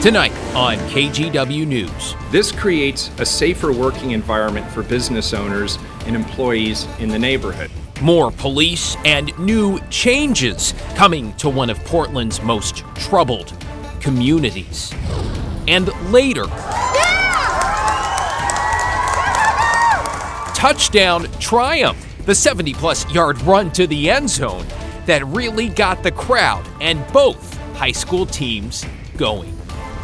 Tonight on KGW News. This creates a safer working environment for business owners and employees in the neighborhood. More police and new changes coming to one of Portland's most troubled communities. And later, touchdown triumph, the 70-plus yard run to the end zone that really got the crowd and both high school teams going.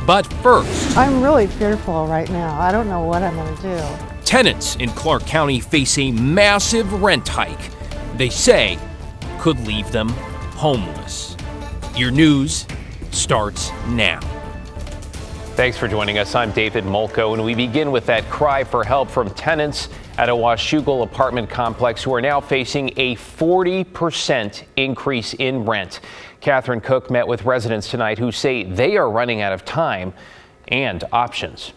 But first, I'm really fearful right now. I don't know what I'm going to do. Tenants in Clark County face a massive rent hike they say could leave them homeless. Your news starts now. Thanks for joining us. I'm David Molko, and we begin with that cry for help from tenants at a Washougal apartment complex who are now facing a 40% increase in rent. Catherine Cook met with residents tonight who say they are running out of time and options.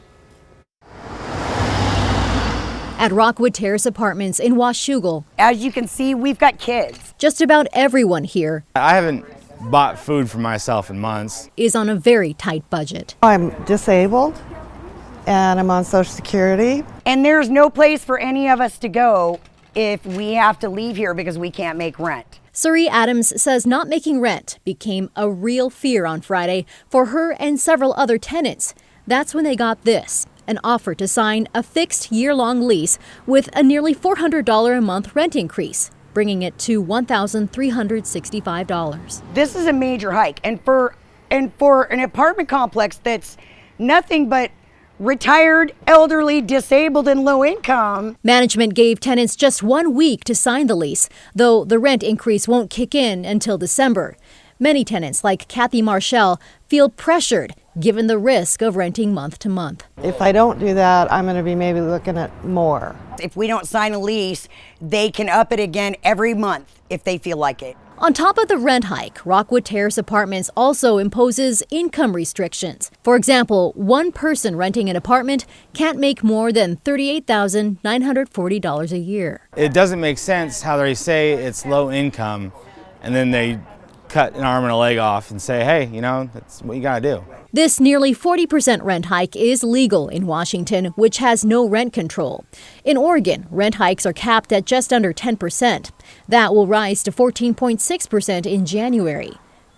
At Rockwood Terrace Apartments in Washougal. As you can see, we've got kids. Just about everyone here I haven't bought food for myself in months. Is on a very tight budget. I'm disabled and I'm on Social Security. And there's no place for any of us to go if we have to leave here because we can't make rent. Suri Adams says not making rent became a real fear on Friday for her and several other tenants. That's when they got this, an offer to sign a fixed year-long lease with a nearly $400 a month rent increase, bringing it to $1,365. This is a major hike, and for an apartment complex that's nothing but retired, elderly, disabled, and low income. Management gave tenants just 1 week to sign the lease, though the rent increase won't kick in until December. Many tenants, like Kathy Marshall, feel pressured given the risk of renting month to month. If I don't do that, I'm going to be maybe looking at more. If we don't sign a lease, they can up it again every month if they feel like it. On top of the rent hike, Rockwood Terrace Apartments also imposes income restrictions. For example, one person renting an apartment can't make more than $38,940 a year. It doesn't make sense how they say it's low income and then they cut an arm and a leg off and say, hey, you know, that's what you gotta do. This nearly 40% rent hike is legal in Washington, which has no rent control. In Oregon, rent hikes are capped at just under 10%. That will rise to 14.6% in January.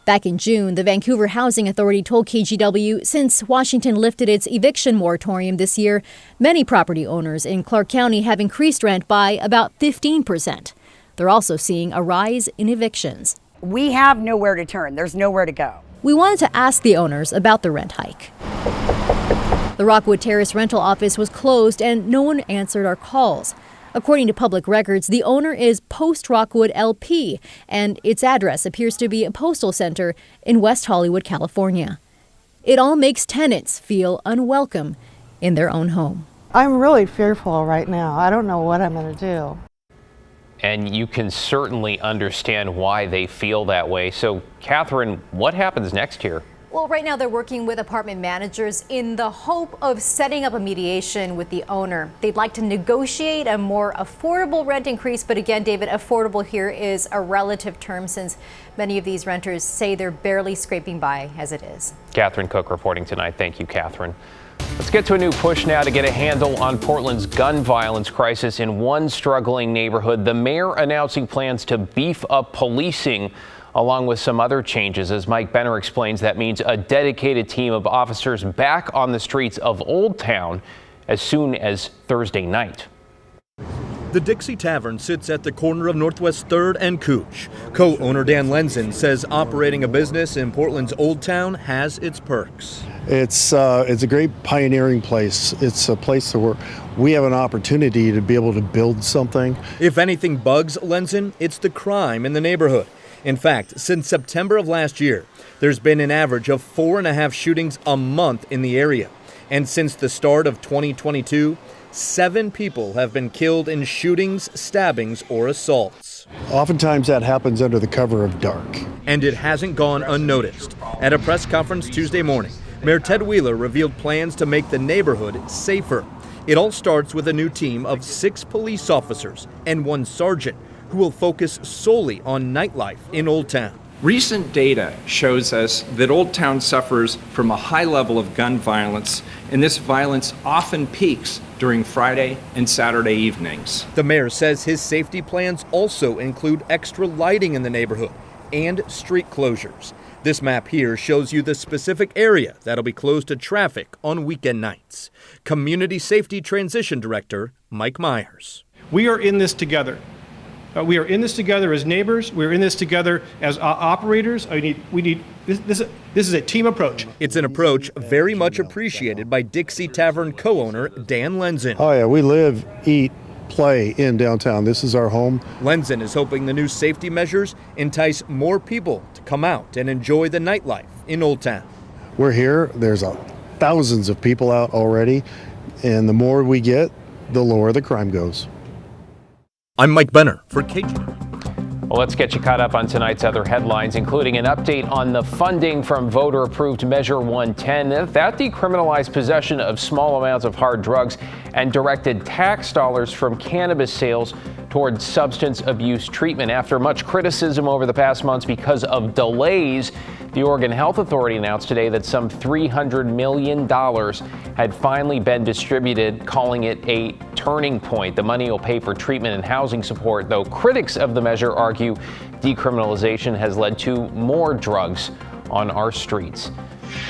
Back in June, the Vancouver Housing Authority told KGW since Washington lifted its eviction moratorium this year, many property owners in Clark County have increased rent by about 15%. They're also seeing a rise in evictions. We have nowhere to turn. There's nowhere to go. We wanted to ask the owners about the rent hike. The Rockwood Terrace rental office was closed and no one answered our calls. According to public records, the owner is Post Rockwood LP, and its address appears to be a postal center in West Hollywood, California. It all makes tenants feel unwelcome in their own home. I'm really fearful right now. I don't know what I'm going to do. And you can certainly understand why they feel that way. So, Catherine, what happens next here? Well, right now they're working with apartment managers in the hope of setting up a mediation with the owner. They'd like to negotiate a more affordable rent increase. But again, David, affordable here is a relative term since many of these renters say they're barely scraping by as it is. Catherine Cook reporting tonight. Thank you, Catherine. Let's get to a new push now to get a handle on Portland's gun violence crisis in one struggling neighborhood. The mayor announcing plans to beef up policing along with some other changes. As Mike Benner explains, that means a dedicated team of officers back on the streets of Old Town as soon as Thursday night. The Dixie Tavern sits at the corner of Northwest 3rd and Cooch. Co-owner Dan Lenzen says operating a business in Portland's Old Town has its perks. It's a great pioneering place. It's a place where we have an opportunity to be able to build something. If anything bugs Lenzen, it's the crime in the neighborhood. In fact, since September of last year, there's been an average of 4.5 shootings a month in the area. And since the start of 2022, 7 people have been killed in shootings, stabbings, or assaults. Oftentimes that happens under the cover of dark. And it hasn't gone unnoticed. At a press conference Tuesday morning, Mayor Ted Wheeler revealed plans to make the neighborhood safer. It all starts with a new team of 6 police officers and 1 sergeant who will focus solely on nightlife in Old Town. Recent data shows us that Old Town suffers from a high level of gun violence, and this violence often peaks during Friday and Saturday evenings. The mayor says his safety plans also include extra lighting in the neighborhood and street closures. This map here shows you the specific area that'll be closed to traffic on weekend nights. Community Safety Transition Director Mike Myers. We are in this together. We are in this together as neighbors. We're in this together as operators. This is a team approach. It's an approach very much appreciated by Dixie Tavern co-owner Dan Lenzen. Oh yeah, we live, eat, play in downtown. This is our home. Lenzen is hoping the new safety measures entice more people to come out and enjoy the nightlife in Old Town. We're here. There's thousands of people out already, and the more we get, the lower the crime goes. I'm Mike Benner for KGW. Well, let's get you caught up on tonight's other headlines, including an update on the funding from voter-approved Measure 110. That decriminalized possession of small amounts of hard drugs and directed tax dollars from cannabis sales toward substance abuse treatment. After much criticism over the past months because of delays, the Oregon Health Authority announced today that some $300 million had finally been distributed, calling it a turning point. The money will pay for treatment and housing support, though critics of the measure argue decriminalization has led to more drugs on our streets.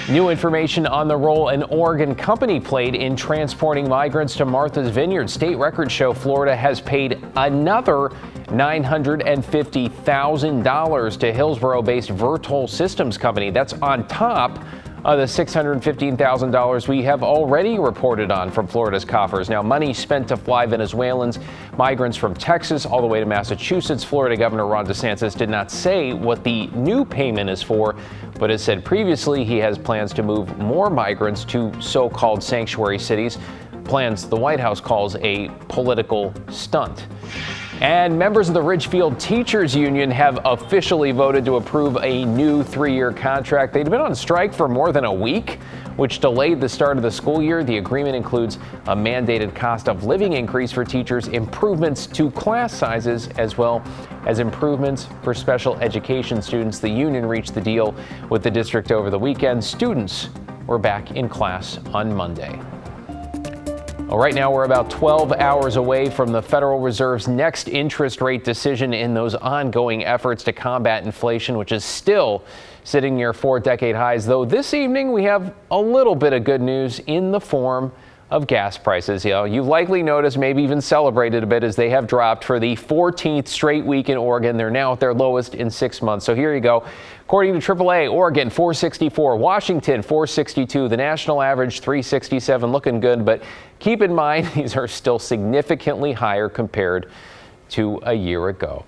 New information on the role an Oregon company played in transporting migrants to Martha's Vineyard. State records show Florida has paid another $950,000 to Hillsborough-based Vertol Systems Company. That's on top of the $615,000 we have already reported on from Florida's coffers. Now, money spent to fly Venezuelans, migrants from Texas all the way to Massachusetts. Florida Governor Ron DeSantis did not say what the new payment is for, but has said previously he has plans to move more migrants to so-called sanctuary cities, plans the White House calls a political stunt. And members of the Ridgefield Teachers Union have officially voted to approve a new 3-year contract. They'd been on strike for more than a week, which delayed the start of the school year. The agreement includes a mandated cost of living increase for teachers, improvements to class sizes, as well as improvements for special education students. The union reached the deal with the district over the weekend. Students were back in class on Monday. Well, right now, we're about 12 hours away from the Federal Reserve's next interest rate decision in those ongoing efforts to combat inflation, which is still sitting near 4-decade highs. Though this evening, we have a little bit of good news in the form of gas prices. You've likely noticed, maybe even celebrated a bit, as they have dropped for the 14th straight week in Oregon. They're now at their lowest in 6 months. So here you go. According to AAA, Oregon $4.64, Washington $4.62, the national average $3.67, looking good, but keep in mind these are still significantly higher compared to a year ago.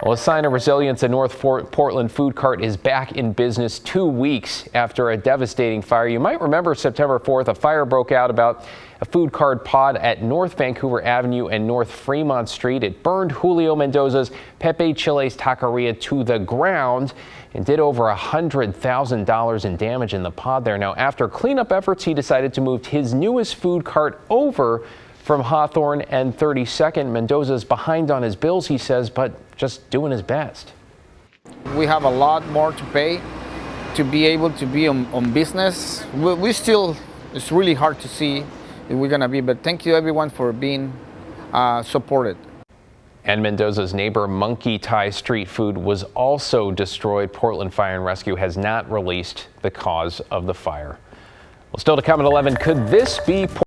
Well, a sign of resilience, a North Portland food cart is back in business 2 weeks after a devastating fire. You might remember September 4th, a fire broke out about a food cart pod at North Vancouver Avenue and North Fremont Street. It burned Julio Mendoza's Pepe Chile's Taqueria to the ground and did over $100,000 in damage in the pod there. Now, after cleanup efforts, he decided to move his newest food cart over from Hawthorne and 32nd. Mendoza's behind on his bills, he says, but just doing his best. We have a lot more to pay to be able to be on business. We still, it's really hard to see if we're gonna be, but thank you everyone for being supported. And Mendoza's neighbor Monkey Thai Street Food was also destroyed. Portland Fire and Rescue has not released the cause of the fire. Well, still to come at 11, could this be